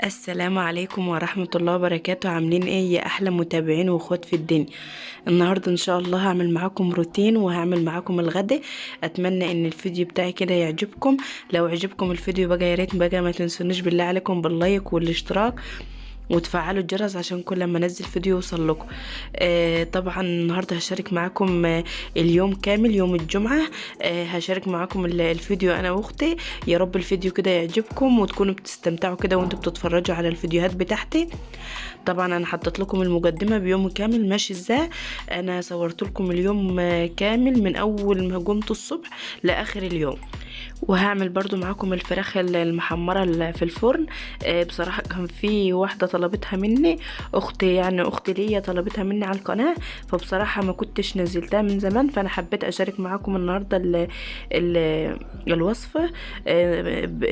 السلام عليكم ورحمة الله وبركاته. عاملين ايه يا احلى متابعين واخوات في الدنيا؟ النهاردة ان شاء الله هعمل معاكم روتين وهعمل معاكم الغدا. اتمنى ان الفيديو بتاعي كده يعجبكم. لو عجبكم الفيديو بقى يا ريت بقى ما تنسونيش بالله عليكم باللايك والاشتراك وتفعلوا الجرس عشان كل ما انزل فيديو يوصل لكم. طبعا النهارده هشارك معاكم اليوم كامل يوم الجمعة. هشارك معاكم الفيديو انا واختي. يا رب الفيديو كده يعجبكم وتكونوا بتستمتعوا كده وانتوا بتتفرجوا على الفيديوهات بتاعتي. طبعا انا حطيت لكم المقدمة بيوم كامل ماشي ازاي. انا صورت لكم اليوم كامل من اول ما قمت الصبح لاخر اليوم. وهعمل برضو معاكم الفراخ المحمرة في الفرن. بصراحة كان في واحدة طلبتها مني، اختي يعني اختي ليا طلبتها مني على القناة. فبصراحة ما كنتش نزلتها من زمان، فانا حبيت اشارك معاكم النهاردة ال الوصفة.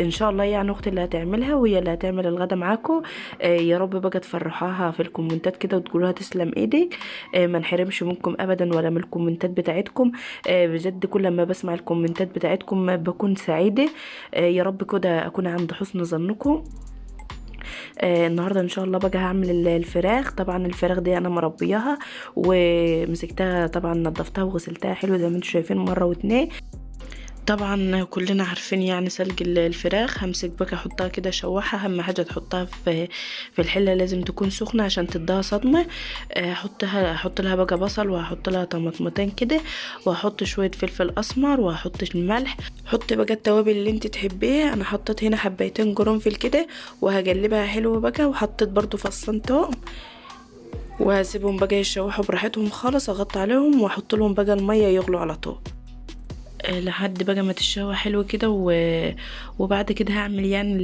ان شاء الله يعني اختي اللي هتعملها وهي اللي هتعمل الغدا معاكم. يا رب بقى تفرحوها في الكومنتات كده وتقولوها تسلم ايدك. ما نحرمش منكم ابدا ولا من الكومنتات بتاعتكم. بجد كل ما بسمع الكومنتات بتاعتكم بكون سعيدة. يا رب كده اكون عند حسن ظنكم. النهارده ان شاء الله بقى هعمل الفراخ. طبعا الفراخ دي انا مربياها ومسكتها، طبعا نضفتها وغسلتها حلو زي ما انتم شايفين مره واتنين. طبعا كلنا عارفين يعني سلق الفراخ. همسك بقى احطها كده اشوحها. اهم حاجه تحطها في الحله لازم تكون سخنه عشان تديها صدمه. احط لها بقى بصل وهحط لها طماطمتين كده وهحط شويه فلفل اسمر وهحط الملح. حط بقى التوابل اللي انت تحبيها. انا حطيت هنا حبيتين قرنفل كده وهقلبها حلو بقى، وحطيت برضو فصين توم وهسيبهم بقى يشوحوا براحتهم خالص. اغطي عليهم واحط لهم بقى الميه يغلوا على طول لحد بقى ما تشوح حلو كده وبعد كده هعمل يعني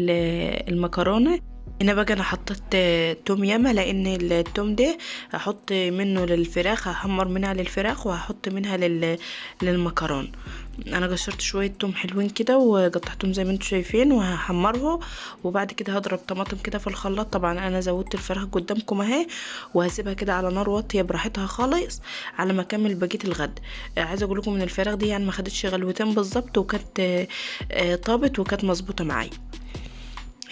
المكرونه. هنا بقى انا حطيت توم ياما لان التوم ده هحط منه للفراخ، هحمر منها للفراخ وهحط منها للمكرونه. انا قشرت شويه توم حلوين كده وقطعتهم زي ما انتم شايفين وهحمرهم. وبعد كده هضرب طماطم كده في الخلاط. طبعا انا زودت الفراخ قدامكم اهي وهسيبها كده على نار واطيه براحتها خالص على ما اكمل بقيه الغد. عايزه اقول لكم ان الفراخ دي يعني ما خدتش غلوتين بالظبط وكانت طابت وكانت مظبوطه معايا.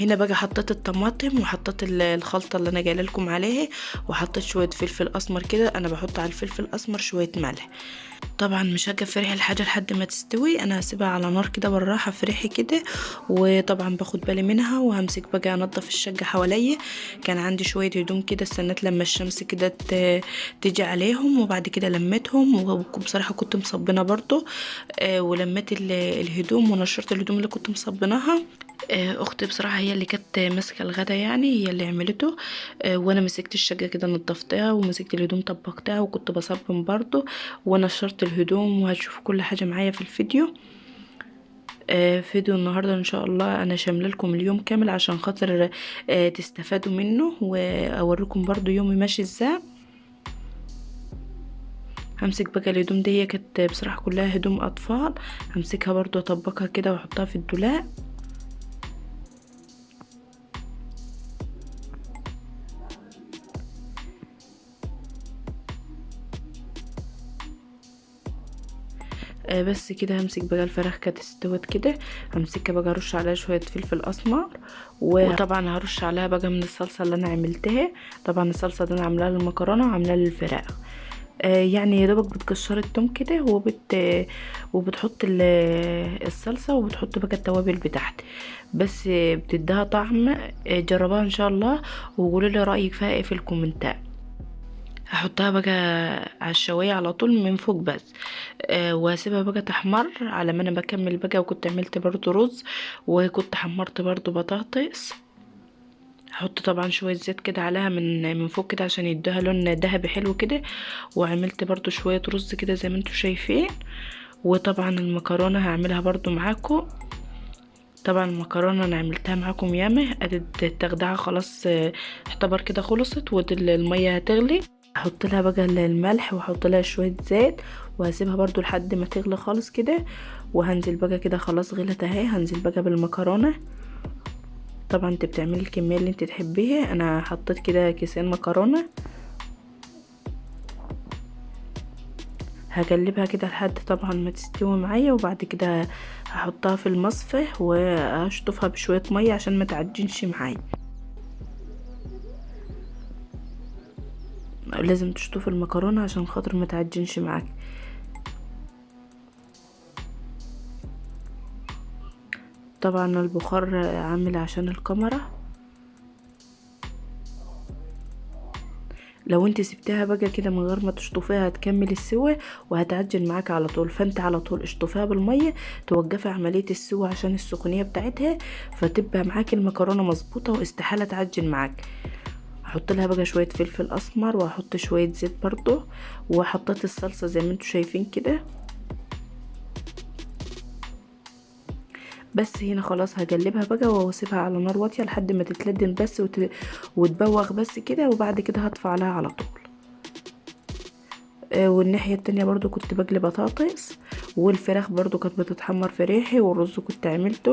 هنا بقى حطيت الطماطم وحطيت الخلطه اللي انا جايله لكم عليها وحطيت شويه فلفل اسمر كده. انا بحط على الفلفل الاسمر شويه ملح. طبعا مش هاجي افرح الحاجه لحد ما تستوي، انا هسيبها على نار كده بالراحه فرحي كده. وطبعا باخد بالي منها وهمسك بقى انضف الشقه حواليا. كان عندي شويه هدوم كده استنيت لما الشمس كده تيجي عليهم وبعد كده لميتهم. وبصراحه كنت مصبنه برضو. ولميت الهدوم ونشرت الهدوم اللي كنت مصبناها. اختي بصراحه هي اللي كانت ماسكه الغدا، يعني هي اللي عملته. وانا مسكت الشقه كده نضفتها ومسكت الهدوم طبقتها وكنت بصبن برضو ونشرت الهدوم. وهتشوفوا كل حاجه معايا في الفيديو. فيديو النهارده ان شاء الله انا شامله لكم اليوم كامل عشان خاطر تستفادوا منه واوريكم برضو يومي ماشي ازاي. همسك بقى الهدوم دي، هي كانت بصراحه كلها هدوم اطفال. همسكها برضو اطبقها كده واحطها في الدولاب. بس كده همسك بقى الفراخ كانت استوت كده. همسكها بقى ارش عليها شويه فلفل اسمر وطبعا هرش عليها بقى من الصلصه اللي انا عملتها. طبعا الصلصه دي انا عاملاها للمكرونه وعاملاها للفراخ. يعني يا دوبك بتكشر التوم كده وبتحط الصلصه وبتحط بقى التوابل بتاعتي بس. بتديها طعم. جربوها ان شاء الله وقولوا لي رايك فيها ايه في الكومنتات. هحطها بقى على الشوايه على طول من فوق بس. وهسيبها بقى تحمر على ما انا بكمل بقى. وكنت عملت برضو رز وكنت حمرت برضو بطاطس. هحط طبعا شويه زيت كده عليها من فوق كده عشان يديها لون ذهبي حلو كده. وعملت برضو شويه رز كده زي ما انتم شايفين. وطبعا المكرونه هعملها برضو معاكم. طبعا المكرونه انا عملتها معاكم ياما. ادت التخدعه خلاص اعتبر كده خلصت والميه هتغلي. احط لها بقى الملح واحط لها شويه زيت وهسيبها برضو لحد ما تغلي خالص كده. وهنزل بقى كده خلاص غلت اهي. هنزل بقى بالمكرونه. طبعا انت بتعملي الكميه اللي انت تحبيها. انا حطيت كده كيسين مكرونه. هقلبها كده لحد طبعا ما تستوي معايا. وبعد كده هحطها في المصفى وهشطفها بشويه ميه عشان ما تعجنش معايا. لازم تشطفي المكرونه عشان خاطر ما تعجنش معاك. طبعا البخار عامل عشان الكاميرا. لو انت سبتها بقى كده من غير ما تشطفيها هتكمل السوى وهتعجن معاك على طول، فانت على طول اشطفيها بالميه، توقفي عمليه السوى عشان السخونيه بتاعتها، فتبقى معاك المكرونه مظبوطه واستحاله تعجن معاك. هحط لها بقى شويه فلفل اسمر وهحط شويه زيت برضو، وحطيت الصلصه زي ما انتم شايفين كده. بس هنا خلاص هقلبها بقى واسيبها على نار واطيه لحد ما تتلدن بس وتبوغ بس كده، وبعد كده هطفي عليها على طول. والناحيه التانية برضو كنت بقلي بطاطس، والفراخ برضو كانت بتتحمر في ريحي، والرز كنت عملته.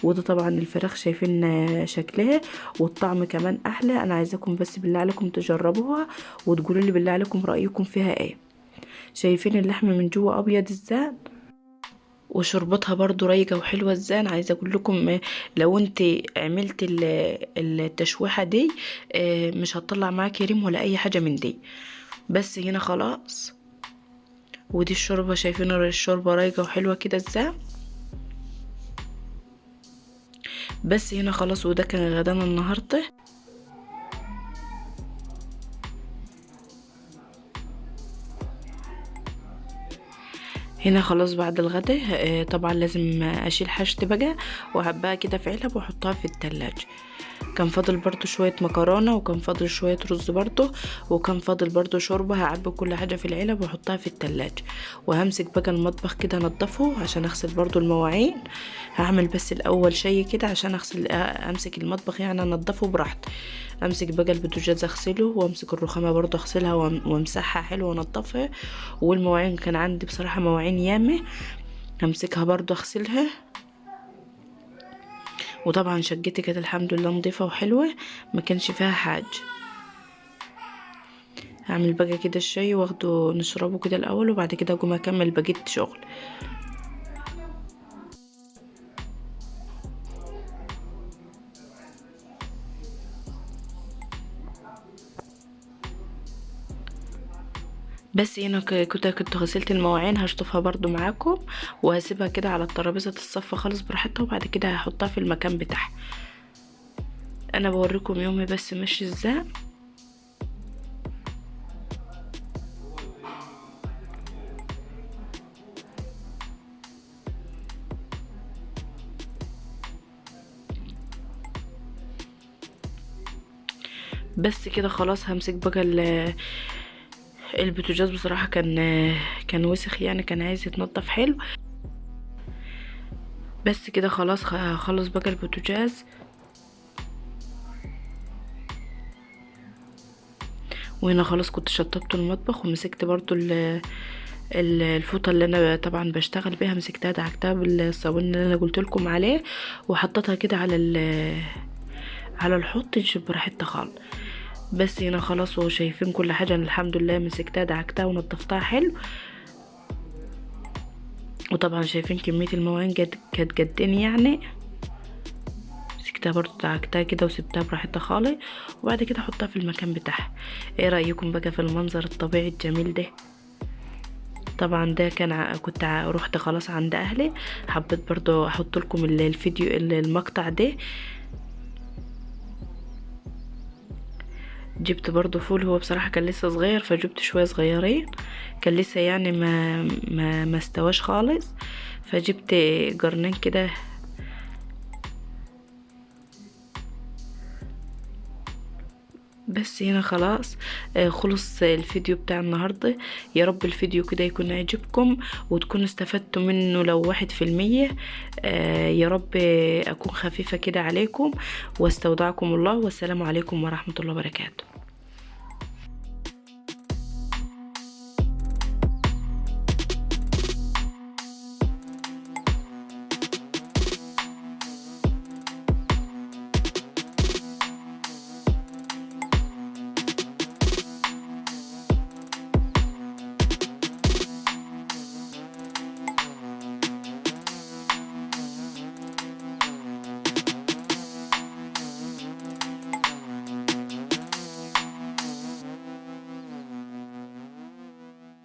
وده طبعا الفراخ شايفين شكلها، والطعم كمان احلى. انا عايزاكم بس بالله عليكم تجربوها وتقولوا لي بالله عليكم رايكم فيها ايه. شايفين اللحم من جوه ابيض ازاي، وشربتها برضو رايقة وحلوة ازاي. انا عايزة اقول لكم لو انت عملت التشويحة دي مش هتطلع معاكي ريم ولا اي حاجة من دي. بس هنا خلاص. ودي الشوربة، شايفين الشوربة رايقة وحلوة كده ازاي. بس هنا خلاص، وده كان غدانا النهاردة. هنا خلاص بعد الغدا طبعا لازم اشيل حاجتي بقى وهبها كده في علب واحطها في التلاجة. كان فاضل برضو شوية مكرونة، وكان فاضل شوية رز برضو، وكان فاضل برضو شوربة. هعبي كل حاجة في العلب واحطها في التلاجة، وهمسك بقى المطبخ كده انضفه عشان اغسل برضو المواعين. هعمل بس الاول شي كده عشان اغسل امسك المطبخ يعني انضفه براحتي. امسك بقى البوتاجاز اغسله، وامسك الرخامة برضو اغسلها وامسحها حلو وانضفها. والمواعين كان عندي بصراحة مواعين يامة، همسكها برضو اغسلها. وطبعا شقتي كانت الحمد لله نظيفة وحلوة، ما كانش فيها حاجة. هعمل بقى كده الشاي واخده نشربه كده الاول، وبعد كده اقوم اكمل بقية شغل. بس هنا كنت غسلت المواعين، هشطفها برضو معاكم وهسيبها كده على الترابيزه تتصفى خالص براحتها، وبعد كده هحطها في المكان بتاعها. انا بوريكم يومي بس ماشي ازاي. بس كده خلاص همسك بقى البوتاجاز. بصراحه كان وسخ يعني، كان عايز يتنضف حلو. بس كده خلاص خلص بقى البوتاجاز. وهنا خلاص كنت شطبت المطبخ، ومسكت برضو الفوطه اللي انا طبعا بشتغل بيها، مسكتها دعكتها بالصابون اللي انا قلت لكم عليه، وحطيتها كده على الحوض تنشف براحتها خالص. بس هنا خلاص، وشايفين كل حاجه أنا الحمد لله مسكتها دعكتها ونضفتها حلو. وطبعا شايفين كميه المواعين كانت جدين يعني. مسكتها برضو دعكتها كده وسبتها براحتها خالص، وبعد كده احطها في المكان بتاعها. ايه رايكم بقى في المنظر الطبيعي الجميل ده؟ طبعا ده كان كنت رحت خلاص عند اهلي، حبيت برضو احط لكم الفيديو المقطع ده. جبت برضو فول، هو بصراحة كان لسه صغير فجبت شوية صغيرين، كان لسه يعني ما استواش خالص، فجبت قرنين كده. بس هنا خلاص خلص الفيديو بتاع النهاردة. يا رب الفيديو كده يكون عجبكم وتكونوا استفدتوا منه لو 1%. يا رب أكون خفيفة كده عليكم، واستودعكم الله، والسلام عليكم ورحمة الله وبركاته.